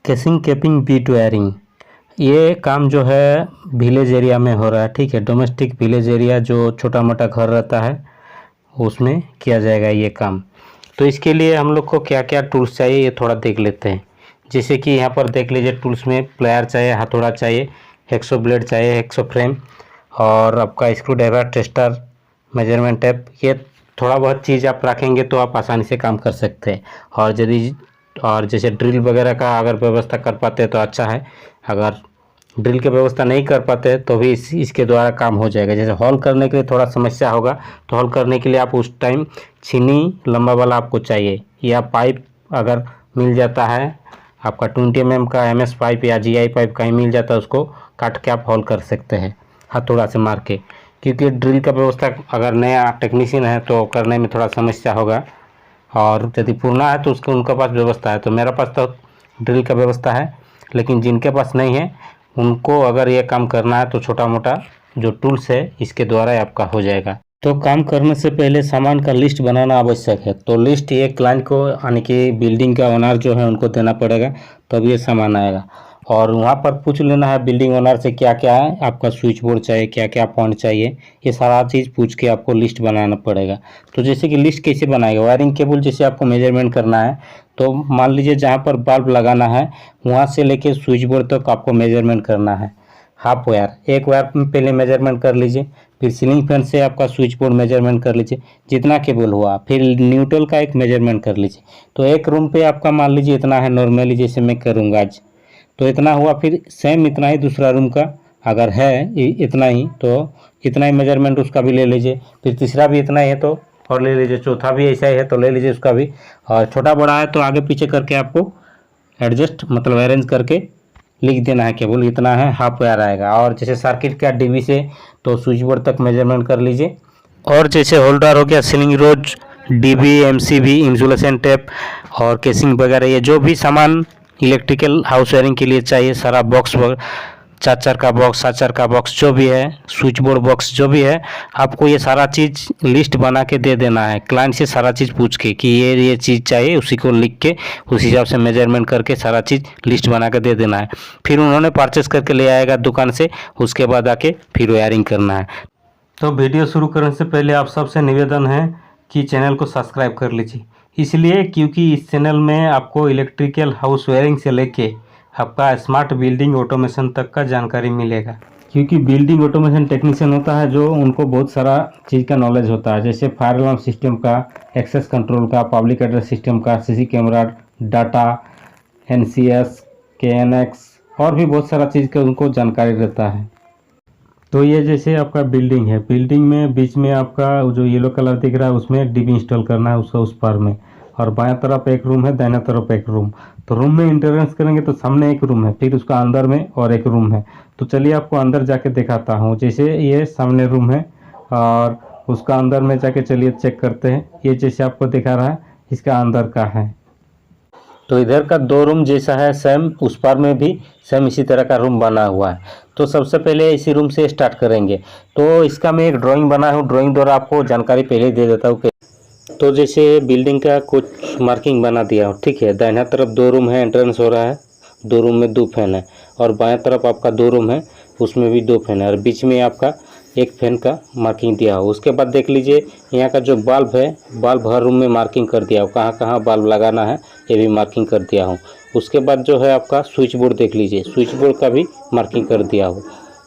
Casing capping beat wiring, ये काम जो है विलेज एरिया में हो रहा है। ठीक है, डोमेस्टिक विलेज एरिया जो छोटा मोटा घर रहता है उसमें किया जाएगा ये काम। तो इसके लिए हम लोग को क्या क्या टूल्स चाहिए ये थोड़ा देख लेते हैं। जैसे कि यहाँ पर देख लीजिए, टूल्स में प्लायर चाहिए, हथौड़ा चाहिए, हेक्सो ब्लेड चाहिए, हेक्सो फ्रेम, और आपका screw driver, tester, measurement tape. ये थोड़ा बहुत चीज़ आप रखेंगे तो आप आसानी से काम कर सकते हैं। और जैसे ड्रिल वगैरह का अगर व्यवस्था कर पाते हैं तो अच्छा है। अगर ड्रिल की व्यवस्था नहीं कर पाते तो भी इसके द्वारा काम हो जाएगा। जैसे हॉल करने के लिए थोड़ा समस्या होगा, तो हॉल करने के लिए आप उस टाइम छीनी लंबा वाला आपको चाहिए, या पाइप अगर मिल जाता है आपका 20 mm का MS पाइप या GI पाइप कहीं मिल जाता है, उसको काट के आप हॉल कर सकते हैं हथौड़ा से मार के। क्योंकि ड्रिल का व्यवस्था अगर नया टेक्नीशियन है तो करने में थोड़ा समस्या होगा, और यदि पुराना है तो उसके उनके पास व्यवस्था है। तो मेरा पास तो ड्रिल का व्यवस्था है, लेकिन जिनके पास नहीं है उनको अगर ये काम करना है तो छोटा मोटा जो टूल्स है इसके द्वारा ही आपका हो जाएगा। तो काम करने से पहले सामान का लिस्ट बनाना आवश्यक है। तो लिस्ट ये क्लाइंट को, यानी कि बिल्डिंग का ओनर जो है उनको देना पड़ेगा, तब ये सामान आएगा। और वहाँ पर पूछ लेना है बिल्डिंग ओनर से क्या क्या है आपका स्विच बोर्ड चाहिए, क्या क्या पॉइंट चाहिए, ये सारा चीज़ पूछ के आपको लिस्ट बनाना पड़ेगा। तो जैसे कि लिस्ट कैसे बनाएगा, वायरिंग केबल जैसे आपको मेजरमेंट करना है, तो मान लीजिए जहाँ पर बल्ब लगाना है वहाँ से लेके स्विच बोर्ड तक आपको मेजरमेंट करना है। हाफ वायर, एक वायर में पहले मेजरमेंट कर लीजिए, फिर सीलिंग फैन से आपका स्विच बोर्ड मेजरमेंट कर लीजिए जितना केबल हुआ, फिर न्यूट्रल का एक मेजरमेंट कर लीजिए। तो एक रूम पे आपका मान लीजिए इतना है, नॉर्मली जैसे मैं करूँगा आज तो इतना हुआ, फिर सेम इतना ही दूसरा रूम का अगर है इतना ही तो इतना ही मेजरमेंट उसका भी ले लीजिए, फिर तीसरा भी इतना ही है तो और ले लीजिए, चौथा भी ऐसा ही है तो ले लीजिए उसका भी। और छोटा बड़ा है तो आगे पीछे करके आपको एडजस्ट मतलब अरेंज करके लिख देना है, केबल इतना है, हाफ वायर आएगा। और जैसे सर्किट का DB से तो स्विच बोर्ड तक मेजरमेंट कर लीजिए। और जैसे होल्डर हो गया, सीलिंग रोज, DB, MCB, इंसुलेशन टेप और केसिंग वगैरह, ये जो भी सामान इलेक्ट्रिकल हाउस वायरिंग के लिए चाहिए सारा बॉक्स, 4x4 का बॉक्स, 7x4 का बॉक्स जो भी है, स्विच बोर्ड बॉक्स जो भी है, आपको ये सारा चीज़ लिस्ट बना के दे देना है क्लाइंट से, सारा चीज़ पूछ के कि ये चीज़ चाहिए, उसी को लिख के उस हिसाब से मेजरमेंट करके सारा चीज़ लिस्ट बना के दे देना है। फिर उन्होंने परचेस करके ले आएगा दुकान से, उसके बाद आके फिर वायरिंग करना है। तो वीडियो शुरू करने से पहले आप सबसे निवेदन है कि चैनल को सब्सक्राइब कर लीजिए, इसलिए क्योंकि इस चैनल में आपको इलेक्ट्रिकल हाउस वायरिंग से लेके आपका स्मार्ट बिल्डिंग ऑटोमेशन तक का जानकारी मिलेगा। क्योंकि बिल्डिंग ऑटोमेशन टेक्नीशियन होता है जो उनको बहुत सारा चीज़ का नॉलेज होता है, जैसे फायर अलार्म सिस्टम का, एक्सेस कंट्रोल का, पब्लिक एड्रेस सिस्टम का, CC camera, data, NCS, KNX और भी बहुत सारा चीज़ का उनको जानकारी रहता है। तो ये जैसे आपका बिल्डिंग है, बिल्डिंग में बीच में आपका जो येलो कलर दिख रहा है उसमें DB इंस्टॉल करना है उसका उस पार में, और बाएं तरफ एक रूम है, दाहिना तरफ एक रूम। तो रूम में इंटरेंस करेंगे तो सामने एक रूम है, फिर उसका अंदर में और एक रूम है। तो चलिए आपको अंदर जाके दिखाता हूँ। जैसे ये सामने रूम है और उसका अंदर में जाके चलिए चेक करते हैं। ये जैसे आपको दिखा रहा है इसका अंदर का है। तो इधर का 2 रूम जैसा है सेम, उस पार में भी सेम इसी तरह का रूम बना हुआ है। तो सबसे पहले इसी रूम से स्टार्ट करेंगे। तो इसका मैं एक ड्राइंग बना हूँ, ड्राइंग द्वारा आपको जानकारी पहले ही दे देता हूँ। तो जैसे बिल्डिंग का कुछ मार्किंग बना दिया हूँ, ठीक है। दाहिना तरफ 2 रूम है, एंट्रेंस हो रहा है, 2 रूम में 2 फैन है, और बाएं तरफ आपका 2 रूम है, उसमें भी 2 फैन है, और बीच में आपका एक फैन का मार्किंग दिया हो। उसके बाद देख लीजिए यहाँ का जो बल्ब है, बल्ब हर रूम में मार्किंग कर दिया हो, कहाँ कहाँ बल्ब लगाना है ये भी मार्किंग कर दिया हूँ। उसके बाद जो है आपका स्विच बोर्ड देख लीजिए, स्विच बोर्ड का भी मार्किंग कर दिया हो।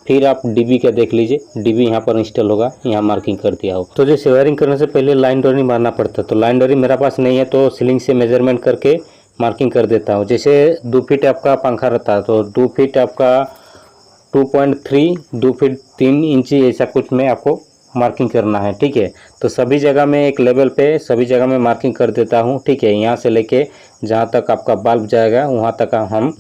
फिर आप DB का देख लीजिए, DB यहाँ पर इंस्टॉल होगा, यहाँ मार्किंग कर दिया हो। तो जैसे वायरिंग करने से पहले लाइन डोरिंग मारना पड़ता है, तो लाइन डोरिंग मेरा पास नहीं है तो सीलिंग से मेजरमेंट करके मार्किंग कर देता हूँ। जैसे 2 फीट आपका पंखा रहता है तो 2 फीट आपका 2.3, 2 फीट 3 इंची ऐसा कुछ में आपको मार्किंग करना है, ठीक है। तो सभी जगह में एक लेवल पे सभी जगह में मार्किंग कर देता हूँ, ठीक है। यहाँ से लेके जहाँ तक आपका बल्ब जाएगा वहाँ तक हम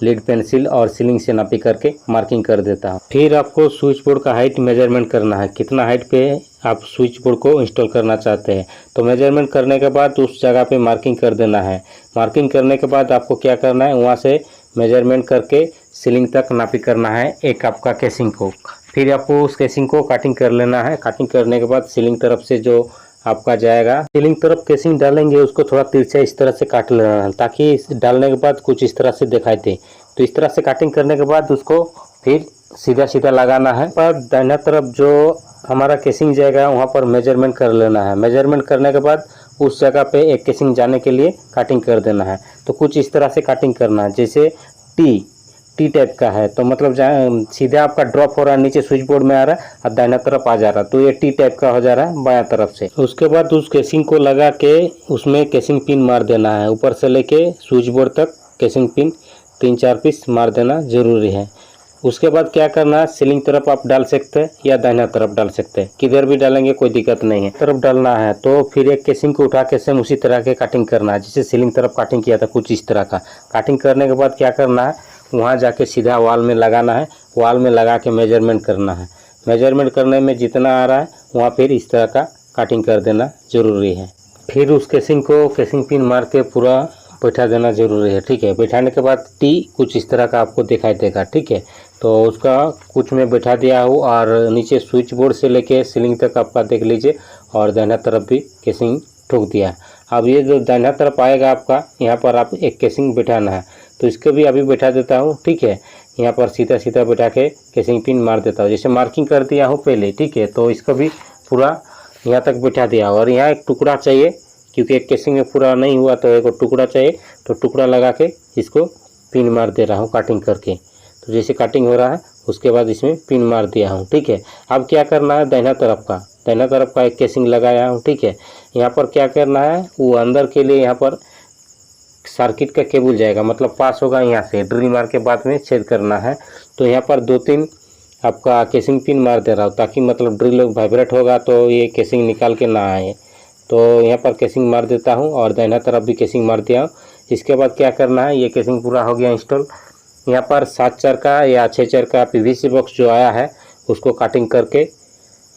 लीड पेंसिल और सीलिंग से नापी करके मार्किंग कर देता हूँ। फिर आपको स्विच बोर्ड का हाइट मेजरमेंट करना है, कितना हाइट पे आप स्विच बोर्ड को इंस्टॉल करना चाहते हैं। तो मेजरमेंट करने के बाद उस जगह पे मार्किंग कर देना है। मार्किंग करने के बाद आपको क्या करना है, वहाँ से मेजरमेंट करके सीलिंग तक नापी करना है एक आपका केसिंग को। फिर आपको उस केसिंग को कटिंग कर लेना है। कटिंग करने के बाद सीलिंग तरफ से जो आपका जाएगा। सीलिंग तरफ केसिंग डालेंगे, उसको थोड़ा तिरछा इस तरह से काट लेना है ताकि इस डालने के बाद कुछ इस तरह से दिखाई दे। तो इस तरह से काटिंग करने के बाद उसको फिर सीधा सीधा लगाना है। पर दाहिना तरफ जो हमारा केसिंग जाएगा वहाँ पर मेजरमेंट कर लेना है। मेजरमेंट करने के बाद उस जगह पे एक केसिंग जाने के लिए काटिंग कर देना है। तो कुछ इस तरह से काटिंग करना है, जैसे टी टाइप का है, तो मतलब सीधा आपका ड्रॉप हो रहा है, नीचे स्विच बोर्ड में आ रहा है और दाहिना तरफ आ जा रहा है, तो ये टी टाइप का हो जा रहा है बायां तरफ से। उसके बाद उस केसिंग को लगा के उसमें केसिंग पिन मार देना है, ऊपर से लेके स्विच बोर्ड तक केसिंग पिन 3-4 पीस मार देना जरूरी है। उसके बाद क्या करना है, सीलिंग तरफ आप डाल सकते हैं या दाहिना तरफ डाल सकते हैं, किधर भी डालेंगे कोई दिक्कत नहीं है। तरफ डालना है तो फिर एक केसिंग को उठा के सेम उसी तरह के काटिंग करना है जैसे सीलिंग तरफ काटिंग किया था, कुछ इस तरह का। काटिंग करने के बाद क्या करना है, वहाँ जाके सीधा वॉल में लगाना है, वॉल में लगा के मेजरमेंट करना है। मेजरमेंट करने में जितना आ रहा है वहाँ फिर इस तरह का काटिंग कर देना जरूरी है। फिर उस केसिंग को केसिंग पिन मार के पूरा बैठा देना जरूरी है, ठीक है। बैठाने के बाद टी कुछ इस तरह का आपको दिखाई देगा, ठीक है। तो उसका कुछ में बैठा दिया हूँ और नीचे स्विच बोर्ड से लेके सीलिंग तक आपका देख लीजिए, और दाहिना तरफ भी केसिंग ठोक दिया। अब ये जो दाहिना तरफ आएगा आपका, यहाँ पर आप एक केसिंग बैठाना है, तो इसको भी अभी बैठा देता हूँ, ठीक है। यहाँ पर सीधा सीधा बैठा के केसिंग पिन मार देता हूँ, जैसे मार्किंग कर दिया हूँ पहले, ठीक है। तो इसको भी पूरा यहाँ तक बैठा दिया, और यहाँ एक टुकड़ा चाहिए क्योंकि एक केसिंग में पूरा नहीं हुआ तो एक टुकड़ा चाहिए, तो टुकड़ा लगा के इसको पिन मार दे रहा हूँ काटिंग करके। तो जैसे काटिंग हो रहा है उसके बाद इसमें पिन मार दिया हूँ, ठीक है। अब क्या करना है, दाहिना तरफ का एक केसिंग लगाया हूँ, ठीक है। यहाँ पर क्या करना है, वो अंदर के लिए यहाँ पर सर्किट का केबल जाएगा, मतलब पास होगा यहाँ से, ड्रिल मार के बाद में छेद करना है। तो यहाँ पर 2-3 आपका केसिंग पिन मार दे रहा हूँ ताकि मतलब ड्रिल वाइब्रेट होगा तो ये केसिंग निकाल के ना आए। तो यहाँ पर केसिंग मार देता हूँ और दाहिना तरफ भी केसिंग मार दिया हूँ। इसके बाद क्या करना है, ये केसिंग पूरा हो गया इंस्टॉल। यहाँ पर 7 चर का या 6 चर का पीवीसी बॉक्स जो आया है उसको काटिंग करके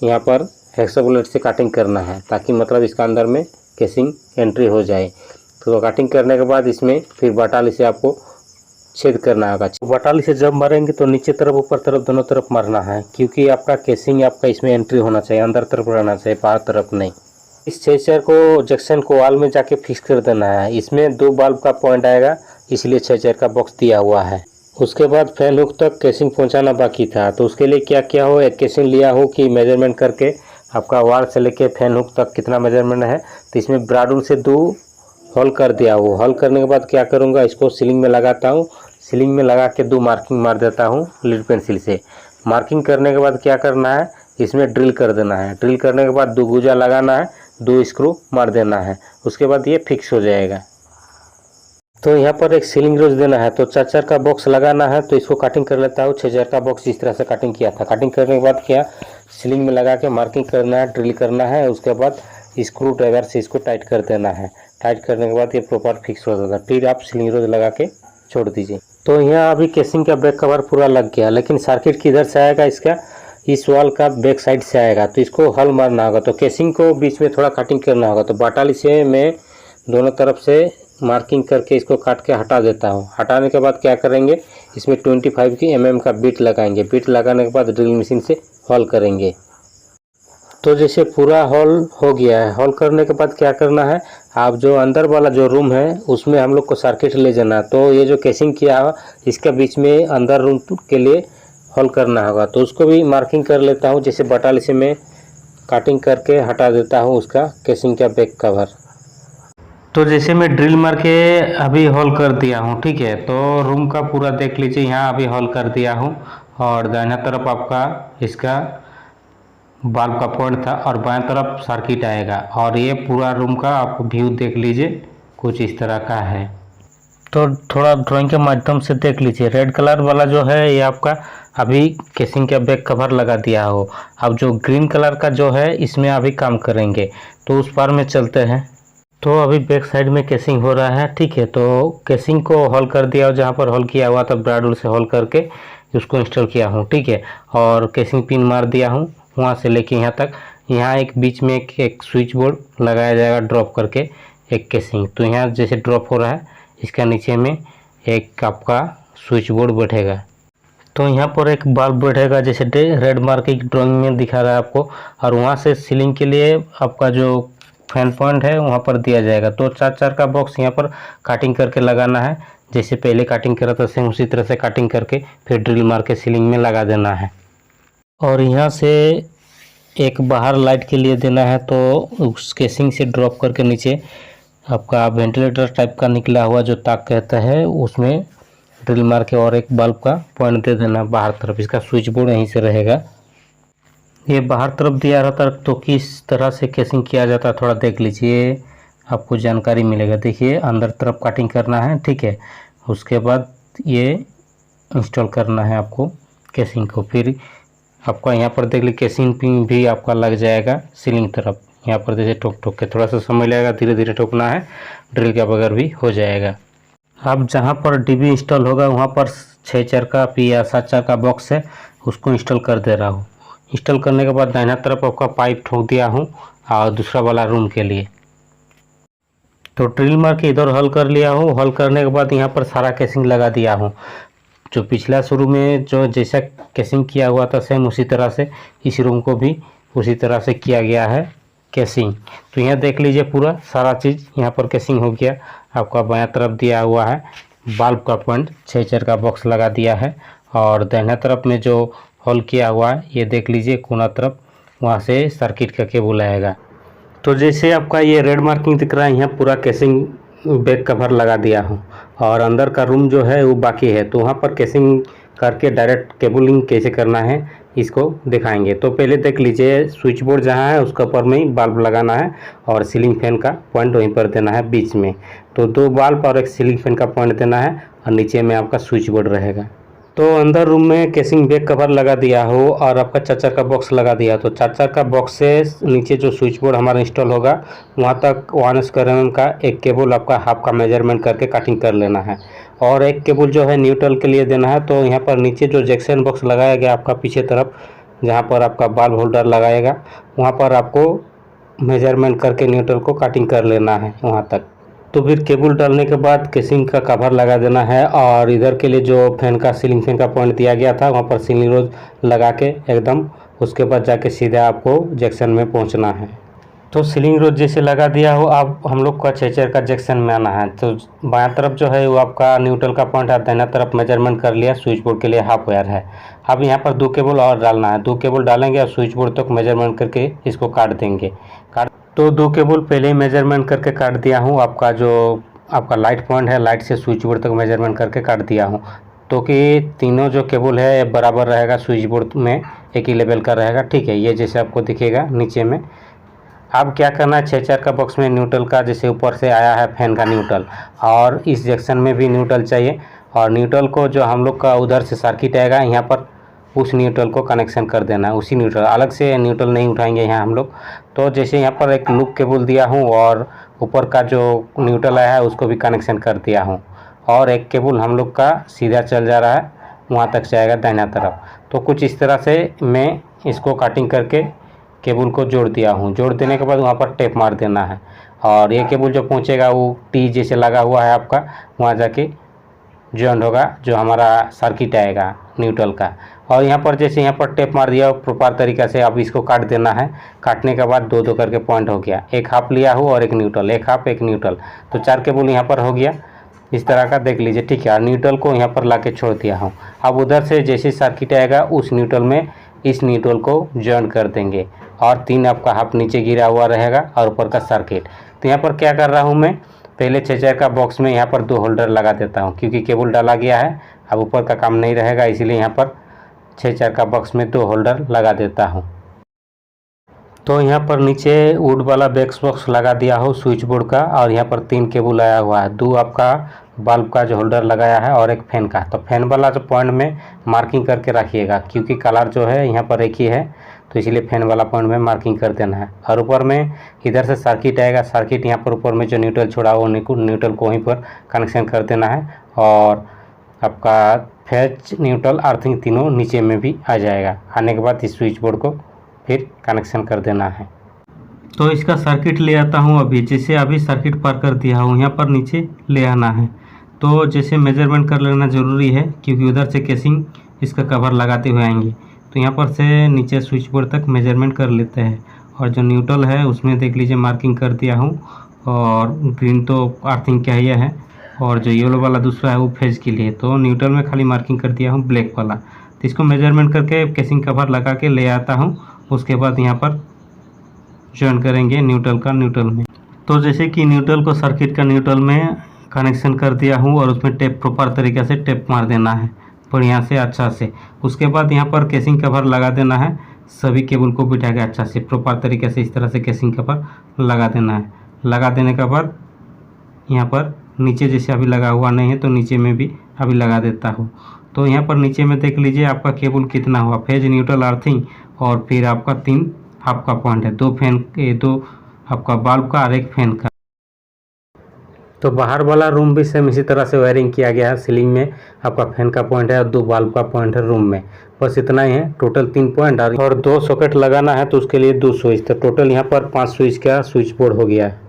यहाँ पर हेक्सा बुलेट से काटिंग करना है ताकि मतलब इसका अंदर में केसिंग एंट्री हो जाए। तो काटिंग करने के बाद इसमें फिर बटाली से आपको छेद करना होगा। बटाली से जब मारेंगे तो नीचे तरफ ऊपर तरफ दोनों तरफ मारना है, क्योंकि आपका केसिंग आपका इसमें एंट्री होना चाहिए, अंदर तरफ रहना चाहिए, बाहर तरफ नहीं। इस 6 चर को जंक्शन को वाल में जाके फिक्स कर देना है। इसमें 2 बल्ब का पॉइंट आएगा, इसलिए 6 चर का बॉक्स दिया हुआ है। उसके बाद फैन हुक तक केसिंग पहुंचाना बाकी था, तो उसके लिए क्या किया हो, एक केसिंग लिया हो कि मेजरमेंट करके आपका वाल से लेके फैन हुक तक कितना मेजरमेंट है, तो इसमें ब्राडूल से 2 होल कर दिया हो। होल करने के बाद क्या करूँगा, इसको सीलिंग में लगाता हूँ। सीलिंग में लगा के 2 मार्किंग मार देता हूँ लीड पेंसिल से। मार्किंग करने के बाद क्या करना है, इसमें ड्रिल कर देना है। ड्रिल करने के बाद 2 गुजा लगाना है, 2 स्क्रू मार देना है, उसके बाद ये फिक्स हो जाएगा। तो यहाँ पर एक सीलिंग रोज देना है, तो 4 चर का बॉक्स लगाना है, तो इसको काटिंग कर लेता हूँ। 6 चर का बॉक्स इस तरह से काटिंग किया था। काटिंग करने के बाद क्या, सीलिंग में लगा के मार्किंग करना है, ड्रिल करना है, उसके बाद स्क्रू ड्राइवर से इसको टाइट कर देना है। टाइट करने के बाद ये प्रॉपर फिक्स हो जाता है, फिर आप सीलिंग रोज लगा के छोड़ दीजिए। तो यहाँ अभी केसिंग का बैक कवर पूरा लग गया, लेकिन सर्किट किधर से आएगा, इसका इस वॉल का बैक साइड से आएगा, तो इसको हल मारना होगा। तो केसिंग को बीच में थोड़ा कटिंग करना होगा, तो बटाली से मैं दोनों तरफ से मार्किंग करके इसको काट के हटा देता हूँ। हटाने के बाद क्या करेंगे, इसमें 25 की mm का बिट लगाएंगे। बिट लगाने के बाद ड्रिल मशीन से हॉल करेंगे। तो जैसे पूरा हॉल हो गया है, हॉल करने के बाद क्या करना है, आप जो अंदर वाला जो रूम है उसमें हम लोग को सर्किट ले जाना। तो ये जो केसिंग किया है इसका बीच में अंदर रूम के लिए हॉल करना होगा, तो उसको भी मार्किंग कर लेता हूँ। जैसे बटाली से मैं काटिंग करके हटा देता हूँ उसका केसिंग का बैक कवर। तो जैसे मैं ड्रिल मार के अभी हॉल कर दिया हूँ, ठीक है। तो रूम का पूरा देख लीजिए, यहाँ अभी हॉल कर दिया हूँ, और दाहिना तरफ आपका इसका बल्ब का पॉइंट था और बाएं तरफ सर्किट आएगा, और ये पूरा रूम का आप व्यू देख लीजिए, कुछ इस तरह का है। तो थोड़ा ड्राइंग के माध्यम से देख लीजिए, रेड कलर वाला जो है ये आपका अभी केसिंग का बैक कवर लगा दिया हो। अब जो ग्रीन कलर का जो है इसमें अभी काम करेंगे, तो उस पार में चलते हैं। तो अभी बैक साइड में केसिंग हो रहा है, ठीक है। तो केसिंग को हॉल कर दिया, जहाँ पर हॉल किया हुआ था ब्राडूल से हॉल करके उसको इंस्टॉल किया हूँ, ठीक है। और केसिंग पिन मार दिया हूँ वहाँ से लेके यहाँ तक। यहाँ एक बीच में एक स्विच बोर्ड लगाया जाएगा ड्रॉप करके एक केसिंग। तो यहाँ जैसे ड्रॉप हो रहा है इसका नीचे में एक आपका स्विच बोर्ड बैठेगा। तो यहाँ पर एक बल्ब बैठेगा, जैसे रेड मार्क की ड्राइंग में दिखा रहा है आपको। और वहाँ से सीलिंग के लिए आपका जो फैन पॉइंट है वहाँ पर दिया जाएगा। तो 4-4 का बॉक्स यहाँ पर काटिंग करके लगाना है, जैसे पहले काटिंग करा था सेम उसी तरह से काटिंग करके फिर ड्रिल मार के सीलिंग में लगा देना है। और यहाँ से एक बाहर लाइट के लिए देना है, तो उस केसिंग से ड्रॉप करके नीचे आपका वेंटिलेटर टाइप का निकला हुआ जो ताक कहता है उसमें ड्रिल मार के और एक बल्ब का पॉइंट दे देना बाहर तरफ। इसका स्विच बोर्ड यहीं से रहेगा। ये बाहर तरफ दिया रहता है, तो किस तरह से केसिंग किया जाता है थोड़ा देख लीजिए, आपको जानकारी मिलेगा। देखिए अंदर तरफ कटिंग करना है, ठीक है। उसके बाद ये इंस्टॉल करना है आपको केसिंग को। फिर आपका यहाँ पर देख लीजिए केसिंग पिन भी आपका लग जाएगा सीलिंग तरफ। यहाँ पर जैसे ठोक ठोक के थोड़ा सा समय लगेगा, धीरे धीरे ठोकना है, ड्रिल के बगैर भी हो जाएगा। अब जहाँ पर डीबी इंस्टॉल होगा वहाँ पर 6 चर का या 7 चर का बॉक्स है, उसको इंस्टॉल कर दे रहा हूँ। इंस्टॉल करने के बाद दाहिना तरफ आपका पाइप ठोक दिया हूँ और दूसरा वाला रूम के लिए। तो ड्रिल मार के इधर हॉल कर लिया हूँ। हॉल करने के बाद यहाँ पर सारा केसिंग लगा दिया हूँ। जो पिछला शुरू में जो जैसा केसिंग किया हुआ था सेम उसी तरह से इस रूम को भी उसी तरह से किया गया है केसिंग। तो यहाँ देख लीजिए पूरा सारा चीज़ यहाँ पर केसिंग हो गया। आपका बायां तरफ दिया हुआ है बल्ब का पॉइंट, 6 चर का बॉक्स लगा दिया है। और दाहिना तरफ में जो होल किया हुआ है ये देख लीजिए कोना तरफ, वहाँ से सर्किट का केबल आएगा। तो जैसे आपका ये रेड मार्किंग दिख रहा है, यहाँ पूरा केसिंग बैक कवर लगा दिया हूँ और अंदर का रूम जो है वो बाकी है। तो वहाँ पर केसिंग करके डायरेक्ट केबलिंग कैसे करना है इसको दिखाएंगे। तो पहले देख लीजिए स्विच बोर्ड जहाँ है उसके ऊपर में ही बल्ब लगाना है और सीलिंग फैन का पॉइंट वहीं पर देना है बीच में। तो 2 बल्ब और एक सीलिंग फैन का पॉइंट देना है और नीचे में आपका स्विच बोर्ड रहेगा। तो अंदर रूम में केसिंग बैक कवर लगा दिया हो और आपका 4 चर का बॉक्स लगा दिया। तो 4 चर का बॉक्स से नीचे जो स्विच बोर्ड हमारा इंस्टॉल होगा वहाँ तक 1 mm का एक केबल आपका हाफ का मेजरमेंट करके कटिंग कर लेना है। और एक केबल जो है न्यूट्रल के लिए देना है। तो यहाँ पर नीचे जो जैक्सन बॉक्स लगाया गया आपका पीछे तरफ जहाँ पर आपका बल्ब होल्डर लगाएगा वहाँ पर आपको मेजरमेंट करके न्यूट्रल को कटिंग कर लेना है वहाँ तक। तो फिर केबल डालने के बाद केसिंग का कवर लगा देना है और इधर के लिए जो फैन का सीलिंग फैन का पॉइंट दिया गया था वहाँ पर सीलिंग रोज लगा के एकदम, उसके बाद जाके सीधा आपको जैक्सन में पहुँचना है। तो सीलिंग रोज जैसे लगा दिया हो अब हम लोग का 6 चर का जैक्सन में आना है। तो बायां तरफ जो है वो आपका न्यूट्रल का पॉइंट है, दाहिना तरफ मेजरमेंट कर लिया, स्विच बोर्ड के लिए हाफ वायर है। अब यहाँ पर 2 केबल और डालना है, 2 केबल डालेंगे और स्विच बोर्ड तक मेजरमेंट करके इसको काट देंगे। तो 2 केबल पहले ही मेजरमेंट करके काट दिया हूँ। आपका जो आपका लाइट पॉइंट है लाइट से स्विच बोर्ड तक मेजरमेंट करके काट दिया हूँ। तो कि तीनों जो केबल है बराबर रहेगा, स्विच बोर्ड में एक ही लेवल का रहेगा, ठीक है। ये जैसे आपको दिखेगा नीचे में। अब क्या करना है 6 चर का बॉक्स में न्यूट्रल का जैसे ऊपर से आया है फैन का न्यूट्रल और इस जंक्शन में भी न्यूट्रल चाहिए। और न्यूट्रल को जो हम लोग का उधर से सर्किट आएगा यहाँ पर उस न्यूट्रल को कनेक्शन कर देना है। उसी न्यूट्रल अलग से न्यूट्रल नहीं उठाएंगे यहाँ हम लोग। तो जैसे यहाँ पर एक लूप केबल दिया हूँ और ऊपर का जो न्यूट्रल आया है उसको भी कनेक्शन कर दिया हूँ और एक केबल हम लोग का सीधा चल जा रहा है वहाँ तक जाएगा दाहिना तरफ। तो कुछ इस तरह से मैं इसको कटिंग करके केबल को जोड़ दिया हूँ। जोड़ देने के बाद वहाँ पर टेप मार देना है और ये केबल जो पहुँचेगा वो टी जैसे लगा हुआ है आपका वहाँ जाके जॉइंट होगा जो हमारा सर्किट आएगा न्यूट्रल का। और यहाँ पर जैसे यहाँ पर टेप मार दिया प्रॉपर तरीक़ा से अब इसको काट देना है। काटने के बाद 2-2 करके पॉइंट हो गया, एक हाफ लिया हूँ और एक न्यूट्रल, एक हाफ एक न्यूट्रल। तो 4 केबल यहाँ पर हो गया इस तरह का, देख लीजिए, ठीक है। और न्यूट्रल को यहाँ पर ला के छोड़ दिया हूँ। अब उधर से जैसे सर्किट आएगा उस न्यूट्रल में इस न्यूट्रल को जॉइन कर देंगे और 3 आपका हाफ नीचे गिरा हुआ रहेगा और ऊपर का सर्किट। तो यहाँ पर क्या कर रहा हूँ मैं, पहले 6 चर का बॉक्स में यहाँ पर 2 होल्डर लगा देता हूँ क्योंकि केबल डाला गया है। अब ऊपर का काम नहीं रहेगा इसलिए यहाँ पर 6 चर का बॉक्स में 2 होल्डर लगा देता हूँ। तो यहाँ पर नीचे वुड वाला बैक्स बॉक्स लगा दिया हो स्विच बोर्ड का और यहाँ पर 3 केबल आया हुआ है, 2 आपका बल्ब का जो होल्डर लगाया है और एक फैन का। तो फैन वाला जो पॉइंट में मार्किंग करके रखिएगा क्योंकि कलर जो है यहाँ पर एक ही है, तो इसलिए फैन वाला पॉइंट में मार्किंग कर देना है। और ऊपर में इधर से सर्किट आएगा, सर्किट यहाँ पर ऊपर में जो न्यूट्रल छोड़ा वो न्यूट्रल को वहीं पर कनेक्शन कर देना है और आपका फेज न्यूट्रल अर्थिंग तीनों नीचे में भी आ जाएगा। आने के बाद इस स्विच बोर्ड को फिर कनेक्शन कर देना है। तो इसका सर्किट ले आता हूँ अभी, जैसे अभी सर्किट पार कर दिया हूँ यहाँ पर नीचे ले आना है। तो जैसे मेजरमेंट कर लेना ज़रूरी है क्योंकि उधर से केसिंग इसका कवर लगाते हुए आएंगे। तो यहाँ पर से नीचे स्विच बोर्ड तक मेजरमेंट कर लेते हैं और जो न्यूट्रल है उसमें देख लीजिए मार्किंग कर दिया हूँ, और ग्रीन तो अर्थिंग का ही है, और जो येलो वाला दूसरा है वो फेज के लिए। तो न्यूट्रल में खाली मार्किंग कर दिया हूँ ब्लैक वाला। तो इसको मेजरमेंट करके केसिंग कवर लगा के ले आता हूँ। उसके बाद यहाँ पर ज्वाइन करेंगे न्यूट्रल का न्यूट्रल में। तो जैसे कि न्यूट्रल को सर्किट का न्यूट्रल में कनेक्शन कर दिया हूँ, और उसमें टेप प्रॉपर तरीके से टेप मार देना है बढ़िया से अच्छा से। उसके बाद यहाँ पर केसिंग कवर लगा देना है, सभी केबल को बिठा के अच्छा से प्रॉपर तरीके से इस तरह से केसिंग कवर लगा देना है। लगा देने के बाद यहाँ पर नीचे जैसे अभी लगा हुआ नहीं है तो नीचे में भी अभी लगा देता हूँ। तो यहाँ पर नीचे में देख लीजिए आपका केबल कितना हुआ, फेज, न्यूट्रल, अर्थिंग, और फिर आपका 3 आपका पॉइंट है, 2 फैन, 2 आपका बल्ब का और 1 फैन का। तो बाहर वाला रूम भी सेम इसी तरह से वायरिंग किया गया है। सीलिंग में आपका फैन का पॉइंट है और 2 बल्ब का पॉइंट है रूम में, बस इतना ही है। टोटल 3 पॉइंट और 2 सॉकेट लगाना है तो उसके लिए 2 स्विच। तो टोटल यहाँ पर 5 स्विच का स्विच बोर्ड हो गया है।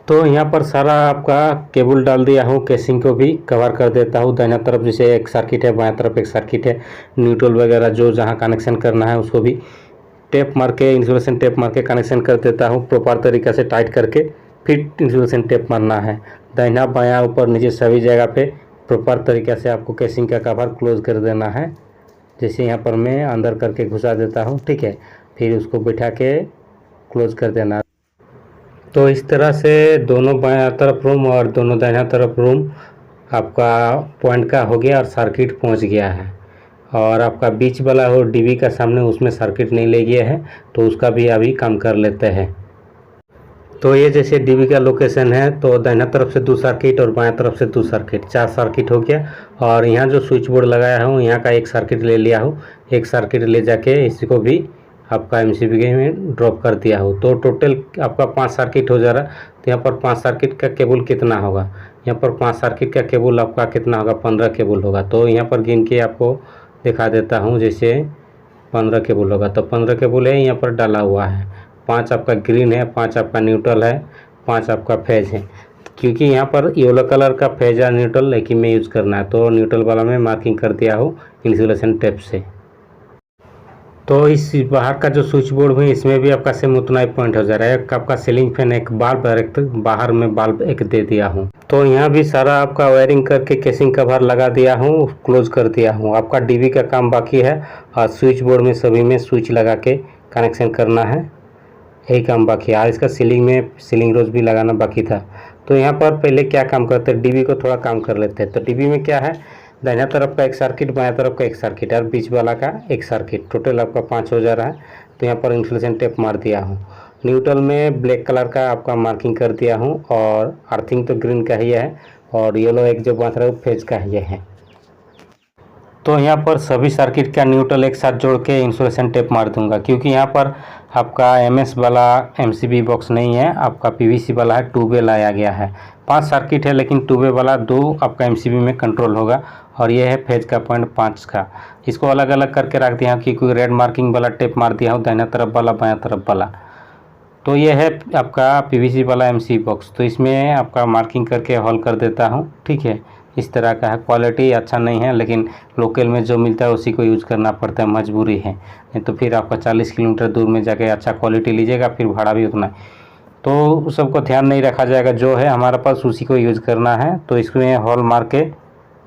तो यहाँ पर सारा आपका केबल डाल दिया हूँ, केसिंग को भी कवर कर देता हूँ। दाहिना तरफ जैसे एक सर्किट है, बाएं तरफ एक सर्किट है, न्यूट्रल वगैरह जो जहाँ कनेक्शन करना है उसको भी टेप मार के, इंसुलेशन टेप मार के कनेक्शन कर देता हूँ प्रॉपर तरीक़े से टाइट करके। फिर इंसुलेशन टेप मारना है दाहिना बायां ऊपर नीचे सभी जगह पे प्रॉपर तरीके से आपको केसिंग का कवर क्लोज कर देना है। जैसे यहाँ पर मैं अंदर करके घुसा देता हूँ, ठीक है, फिर उसको बिठा के क्लोज कर देना। तो इस तरह से दोनों बायां तरफ रूम और दोनों दाहिना तरफ रूम आपका पॉइंट का हो गया और सर्किट पहुँच गया है। और आपका बीच वाला हो डीबी का सामने, उसमें सर्किट नहीं ले गया है तो उसका भी अभी काम कर लेते हैं। तो ये जैसे डीबी का लोकेशन है, तो दाहिना तरफ से 2 सर्किट और बाएं तरफ से 2 सर्किट, 4 सर्किट हो गया। और यहाँ जो स्विच बोर्ड लगाया हूँ यहाँ का 1 सर्किट ले लिया हूँ, 1 सर्किट ले जाके इसको भी आपका एमसीबी में ड्रॉप कर दिया हो। तो टोटल आपका 5 सर्किट हो जा रहा है। तो यहाँ पर 5 सर्किट का केबल कितना होगा, यहाँ पर 5 सर्किट का केबल आपका कितना होगा, 15 केबल होगा। तो यहाँ पर गिन के आपको दिखा देता हूँ, जैसे 15 केबल होगा। तो 15 केबल है यहाँ पर डाला हुआ है, 5 आपका ग्रीन है, 5 आपका न्यूट्रल है, 5 आपका फेज है। क्योंकि यहाँ पर येलो कलर का फेज या न्यूट्रल एक ही में यूज़ करना है, तो न्यूट्रल वाला में मार्किंग कर दिया हो इंसुलेशन टेप से। तो इस बाहर का जो स्विच बोर्ड है इसमें भी आपका सेम उतना ही पॉइंट हो जा रहा है। एक आपका सीलिंग फैन, एक बल्ब और एक बाहर में बल्ब एक दे दिया हूँ। तो यहाँ भी सारा आपका वायरिंग करके केसिंग कवर लगा दिया हूँ, क्लोज कर दिया हूँ। आपका डीबी का काम बाकी है और स्विच बोर्ड में सभी में स्विच लगा के कनेक्शन करना है, यही काम बाकी है। इसका सीलिंग में सीलिंग रोज भी लगाना बाकी था। तो यहाँ पर पहले क्या काम करते हैं, डीबी को थोड़ा काम कर लेते हैं। तो डीबी में क्या है, दाहिना तरफ का 1 सर्किट, बाएं तरफ का 1 सर्किट और बीच वाला का 1 सर्किट, टोटल आपका 5 हो जा रहा है। तो यहाँ पर इंसुलेशन टेप मार दिया हूँ। न्यूट्रल में ब्लैक कलर का आपका मार्किंग कर दिया हूँ, और अर्थिंग तो ग्रीन का ही है, और येलो एक जो बांध रहा है वो फेज का ही है। तो यहाँ पर सभी सर्किट का न्यूट्रल एक साथ जोड़ के इंसुलेशन टेप मार दूंगा, क्योंकि यहाँ पर आपका एमएस वाला एमसीबी बॉक्स नहीं है, आपका पीवीसी वाला है, 2 वे लाया गया है। 5 सर्किट है लेकिन 2 वे वाला 2 आपका एमसीबी में कंट्रोल होगा। और ये है फेज का पॉइंट 5 का। इसको अलग अलग करके रख दिया हूँ, क्योंकि रेड मार्किंग वाला टेप मार दिया हूँ दाहिना तरफ वाला, बायां तरफ वाला। तो ये है आपका पीवीसी वाला एमसीबी बॉक्स। तो इसमें आपका मार्किंग करके हॉल कर देता हूँ, ठीक है। इस तरह का है, क्वालिटी अच्छा नहीं है लेकिन लोकल में जो मिलता है उसी को यूज़ करना पड़ता है, मजबूरी है। नहीं तो फिर आपका 40 किलोमीटर दूर में जाके अच्छा क्वालिटी लीजिएगा, फिर भाड़ा भी उतना। तो उस सबको ध्यान नहीं रखा जाएगा, जो है हमारे पास उसी को यूज़ करना है। तो इसमें हॉल मार के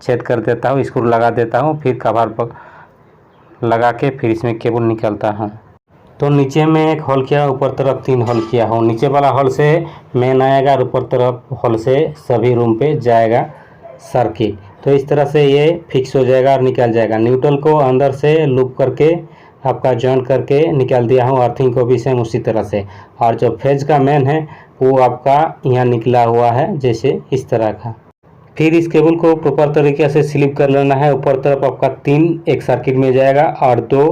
छेद कर देता हूँ, स्क्रू लगा देता हूँ, फिर कवर पर लगा के फिर इसमें केबल निकालता हूँ। तो नीचे में एक हॉल किया, ऊपर तरफ 3 हॉल किया हूँ। नीचे वाला हॉल से मेन आएगा और ऊपर तरफ हॉल से सभी रूम पे जाएगा सर्किट। तो इस तरह से ये फिक्स हो जाएगा और निकल जाएगा। न्यूट्रल को अंदर से लूप करके आपका जॉइन करके निकाल दिया हूँ, अर्थिंग को भी सेम उसी तरह से। और जो फेज का मेन है वो आपका यहाँ निकला हुआ है, जैसे इस तरह का। फिर इस केबल को प्रॉपर तरीके से स्लिप कर लेना है। ऊपर तरफ आपका 3 एक सर्किट में जाएगा और 2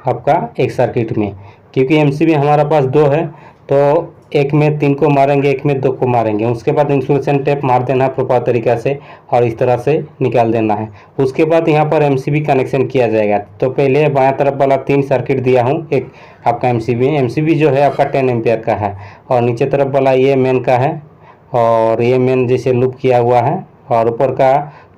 आपका 1 सर्किट में, क्योंकि एमसीबी हमारा पास 2 है तो एक में 3 को मारेंगे, एक में 2 को मारेंगे। उसके बाद इंसुलेशन टेप मार देना है प्रॉपर तरीक़ा से और इस तरह से निकाल देना है। उसके बाद यहाँ पर एमसीबी कनेक्शन किया जाएगा। तो पहले बाएं तरफ वाला 3 सर्किट दिया हूँ, एक आपका एमसीबी जो है आपका 10 एम्पियर का है, और नीचे तरफ वाला ये मेन का है, और ये मेन जैसे लूप किया हुआ है, और ऊपर का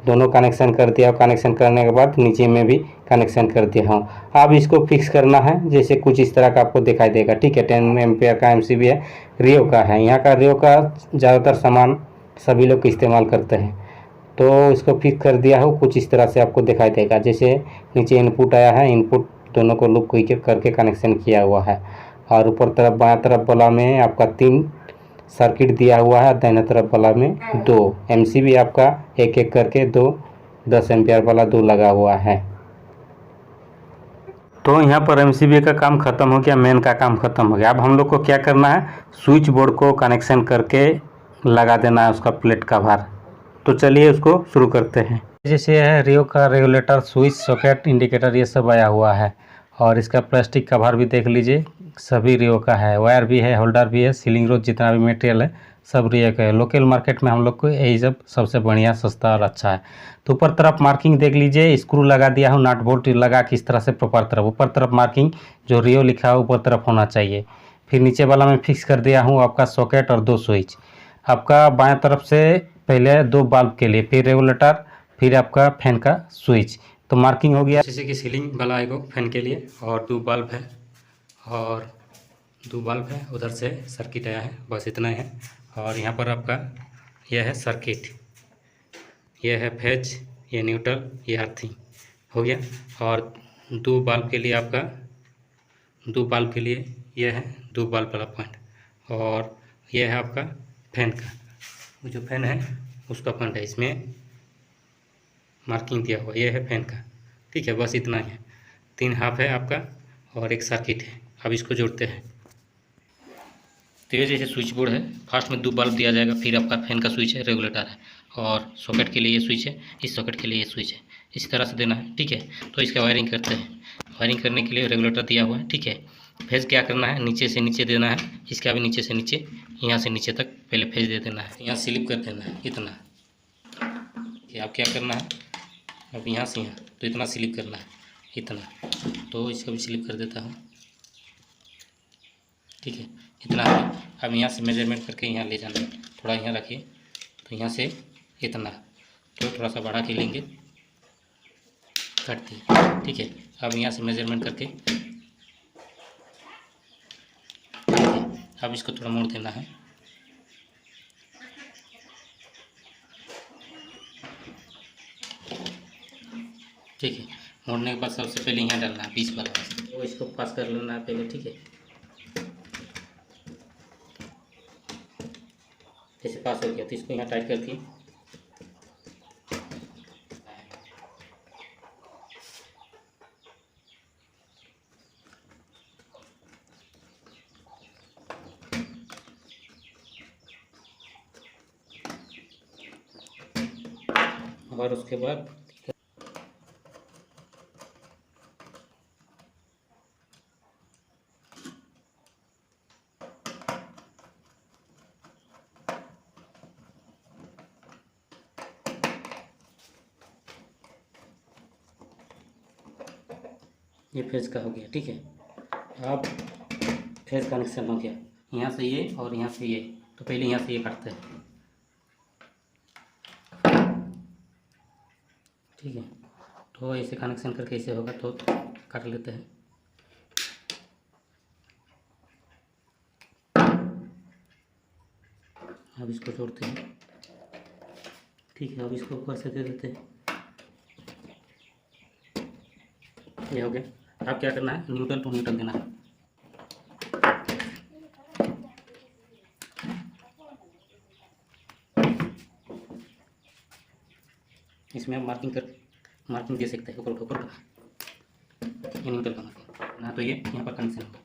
दोनों कनेक्शन कर दिया। कनेक्शन करने के बाद नीचे में भी कनेक्शन कर दिया हूँ। अब इसको फिक्स करना है, जैसे कुछ इस तरह का आपको दिखाई देगा, ठीक है। 10 एम्पियर का एमसीबी है, रियो का है। यहाँ का रियो का ज़्यादातर सामान सभी लोग इस्तेमाल करते हैं। तो इसको फिक्स कर दिया हो, कुछ इस तरह से आपको दिखाई देगा। जैसे नीचे इनपुट आया है, इनपुट दोनों को लूप करके कनेक्शन किया हुआ है। और ऊपर तरफ बाएं तरफ वाला में आपका 3 सर्किट दिया हुआ है, दाहिने तरफ वाला में 2 एमसीबी आपका एक एक करके 2 10 एम्पियर वाला 2 लगा हुआ है। तो यहाँ पर एमसीबी का काम ख़त्म हो गया, मेन का काम ख़त्म हो गया। अब हम लोग को क्या करना है, स्विच बोर्ड को कनेक्शन करके लगा देना है उसका प्लेट का भार। तो चलिए उसको शुरू करते हैं। जैसे है रियो का रेगुलेटर, स्विच, सॉकेट, इंडिकेटर, ये सब आया हुआ है। और इसका प्लास्टिक कवर भी देख लीजिए, सभी रियो का है। वायर भी है, होल्डर भी है, सीलिंग रोड जितना भी मटेरियल है सब रियो का है। लोकल मार्केट में हम लोग को यही सब सबसे बढ़िया, सस्ता और अच्छा है। तो ऊपर तरफ मार्किंग देख लीजिए, स्क्रू लगा दिया हूँ, नट बोल्ट लगा किस तरह से प्रॉपर तरफ। ऊपर तरफ मार्किंग जो रियो लिखा है ऊपर तरफ होना चाहिए। फिर नीचे वाला में फिक्स कर दिया हूँ आपका सॉकेट और 2 स्विच। आपका बाएं तरफ से पहले 2 बल्ब के लिए, फिर रेगुलेटर, फिर आपका फैन का स्विच। तो मार्किंग हो गया। जैसे कि सीलिंग वाला आएगा फैन के लिए, और 2 बल्ब है, और 2 बल्ब है। उधर से सर्किट आया है, बस इतना ही है। और यहाँ पर आपका यह है सर्किट, यह है फेज, ये न्यूट्रल, ये अर्थिंग हो गया। और 2 बल्ब के लिए आपका 2 बल्ब के लिए यह है 2 बल्ब वाला पॉइंट। और यह है आपका फैन का, वो जो फैन है उसका पॉइंट है, इसमें मार्किंग दिया हुआ, यह है फैन का, ठीक है। बस इतना ही है। 3 हाफ है आपका और एक सर्किट है। अब इसको जोड़ते हैं। तो ये जैसे स्विच बोर्ड है, फर्स्ट में 2 बल्ब दिया जाएगा, फिर आपका फैन का स्विच है, रेगुलेटर है, और सॉकेट के लिए ये स्विच है, इस सॉकेट के लिए ये स्विच है। इस तरह से देना है, ठीक है। तो इसका वायरिंग करते हैं। वायरिंग करने के लिए रेगुलेटर दिया हुआ है, ठीक है। फेज क्या करना है, नीचे से नीचे देना है, इसका भी नीचे से नीचे, यहाँ से नीचे तक पहले फेज दे देना है। यहाँ स्लिप कर देना है इतना। अब क्या करना है, अब यहाँ से यहाँ तो इतना स्लिप करना है, इतना। तो इसका भी स्लिप कर देता हूँ, ठीक है, इतना है। अब यहाँ से मेजरमेंट करके यहाँ ले जाना है, थोड़ा यहाँ रखिए, तो यहाँ से इतना, तो थोड़ा सा बढ़ा के लेंगे, काट दिए, ठीक है। अब यहाँ से मेजरमेंट करके, अब इसको थोड़ा मोड़ देना है, ठीक है। मोड़ने के बाद सबसे पहले यहाँ डालना है 20 वाला, तो इसको पास कर लेना है पहले, ठीक है। जैसे पास हो गया तो इसको यहाँ टाइट करके और उसके बाद ये फेज का हो गया, ठीक है। अब फेज कनेक्शन हो गया, यहाँ से ये और यहाँ से ये। तो पहले यहाँ से ये काटते हैं, ठीक है। तो ऐसे कनेक्शन करके ऐसे होगा, तो काट लेते हैं। अब इसको जोड़ते हैं, ठीक है। अब इसको ऊपर से दे देते हैं, ये हो गया। अब क्या करना है, न्यूट्रल टू न्यूट्रल देना है। इसमें आप मार्किंग दे सकते हैं, ऊपर ऊपर ये न्यूट्रल का मार्किंग ना, तो ये यहाँ पर कनेक्शन होगा।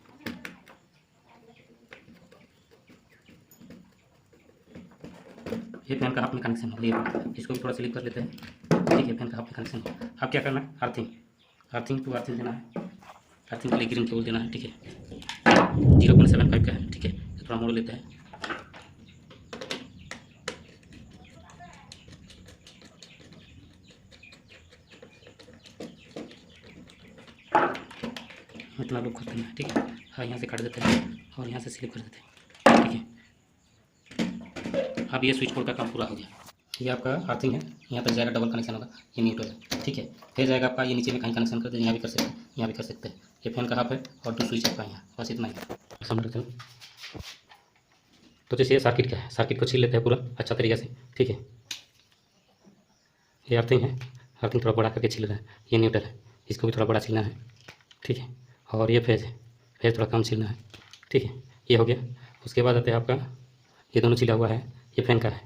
ये फैन का हाफ में कनेक्शन होगा, ये इसको भी थोड़ा स्लिप कर लेते हैं, ठीक है। फैन का हाफ में कनेक्शन होगा। अब क्या करना है, अर्थिंग टू अर्थिंग देना है। अर्थिंग के लिए ग्रीन केबल देना है, ठीक है। 0.75 का है, ठीक है। थोड़ा मोड़ लेते हैं, इतना लोग करते हैं, ठीक है। हाँ, यहाँ से काट देते हैं और यहाँ से स्लिप कर देते हैं, ठीक है। अब ये स्विच बोर्ड का काम पूरा हो गया। ये आपका अर्थिंग है, यहाँ तक जाएगा, डबल कनेक्शन होगा, ये न्यूट्रल है, ठीक है। फिर जाएगा आपका ये नीचे में कहीं कनेक्शन कर दे, यहाँ भी कर सकते हैं, यहाँ भी कर सकते हैं। ये फैन का हाफ है और 2 स्विच आपका यहाँ, बस इतना ही समझ रहे हैं। तो जैसे ये सर्किट क्या है, सर्किट को छील लेते हैं पूरा अच्छा तरीके से, ठीक है। ये अर्थिंग है, अर्थिंग थोड़ा बड़ा करके छील रहा है। ये न्यूट्रल है, इसको भी थोड़ा बड़ा छीलना है, ठीक है। और ये फेज है, फेज थोड़ा कम छीलना है, ठीक है। ये हो गया। उसके बाद आते हैं आपका ये दोनों छिला हुआ है, ये फैन का है,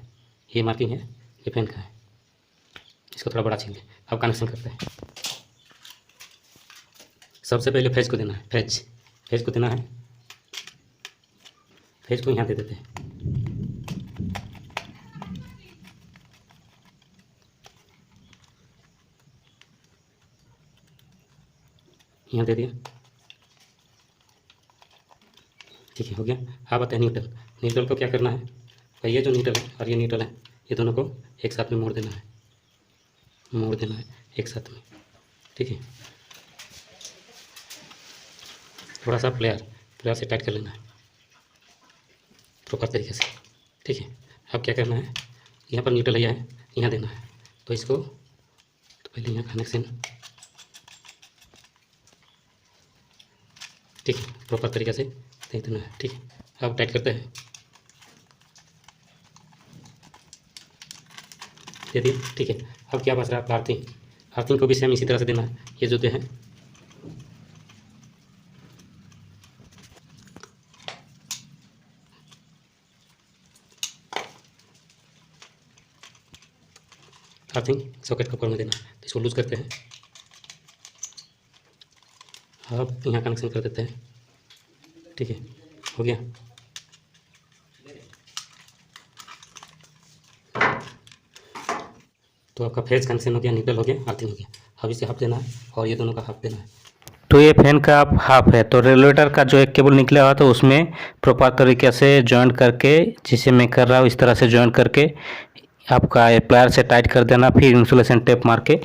ये मार्किंग है, ये फैन का है, इसको थोड़ा बड़ा छील के अब कनेक्शन करते हैं। सबसे पहले फेज को देना है, फेज को देना है। फेज को यहाँ दे देते हैं, यहाँ दे दिया, ठीक है, हो गया। अब आते हैं न्यूट्रल। न्यूट्रल को क्या करना है, तो ये जो न्यूट्रल है और ये न्यूट्रल है, ये दोनों को एक साथ में मोड़ देना है, मोड़ देना है एक साथ में, ठीक है। थोड़ा सा प्लेयर से टाइट कर लेना है प्रॉपर तरीके से, ठीक है। अब क्या करना है, यहाँ पर न्यूट्रल है, यहाँ देना है, तो इसको तो पहले यहाँ कनेक्शन, ठीक है, प्रॉपर तरीके से दे देना है, ठीक है। अब टाइट करते हैं, दे दिए, ठीक है। अब क्या बच रहा है आपका अर्थिंग, अर्थिंग को भी सेम इसी तरह से देना है। ये जो है अर्थिंग सॉकेट का ऊपर में देना है, तो इसको लूज करते हैं। अब यहाँ कनेक्शन कर देते हैं, ठीक है, हो गया। तो आपका फेज कनेक्शन हो गया, न्यूट्रल हो गया, अर्थिंग हो गया। अब इसे हाफ देना है और ये दोनों का हाफ देना है। तो ये फैन का आप हाफ है, तो रेगुलेटर का जो एक केबल निकला हुआ तो उसमें प्रॉपर तरीके से जॉइंट करके, जिसे मैं कर रहा हूँ इस तरह से जॉइंट करके आपका प्लायर से टाइट कर देना, फिर इंसुलेशन टेप मार के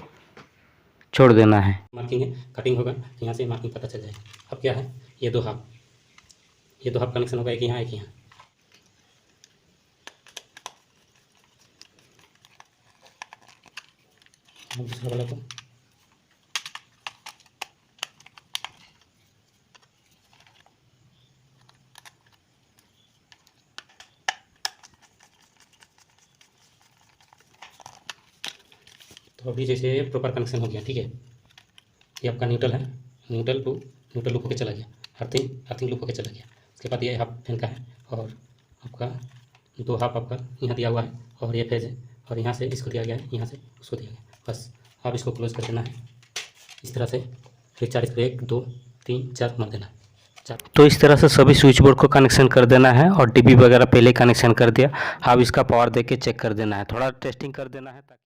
छोड़ देना है। मार्किंग है, कटिंग होगा, यहाँ से मार्किंग पता चल जाएगा। अब क्या है, ये दो हाफ कनेक्शन होगा, एक यहाँ एक यहाँ। दूसरा वाला को तो अभी जैसे प्रॉपर कनेक्शन हो गया, ठीक है। ये आपका न्यूट्रल है, न्यूट्रल लूप होकर चला गया, अर्थिंग लूप होकर चला गया। उसके बाद ये हाफ फैन का है और आपका दो हाफ आपका यहाँ दिया हुआ है और ये फेज है, और यहाँ से इसको दिया गया है, यहाँ से उसको दिया गया। बस अब इसको क्लोज कर देना है इस तरह से, फिर 4 इसको 1 2 3 4 मार देना है। तो इस तरह से सभी स्विच बोर्ड को कनेक्शन कर देना है और डीबी वगैरह पहले कनेक्शन कर दिया। अब इसका पावर देके चेक कर देना है, थोड़ा टेस्टिंग कर देना है ताकि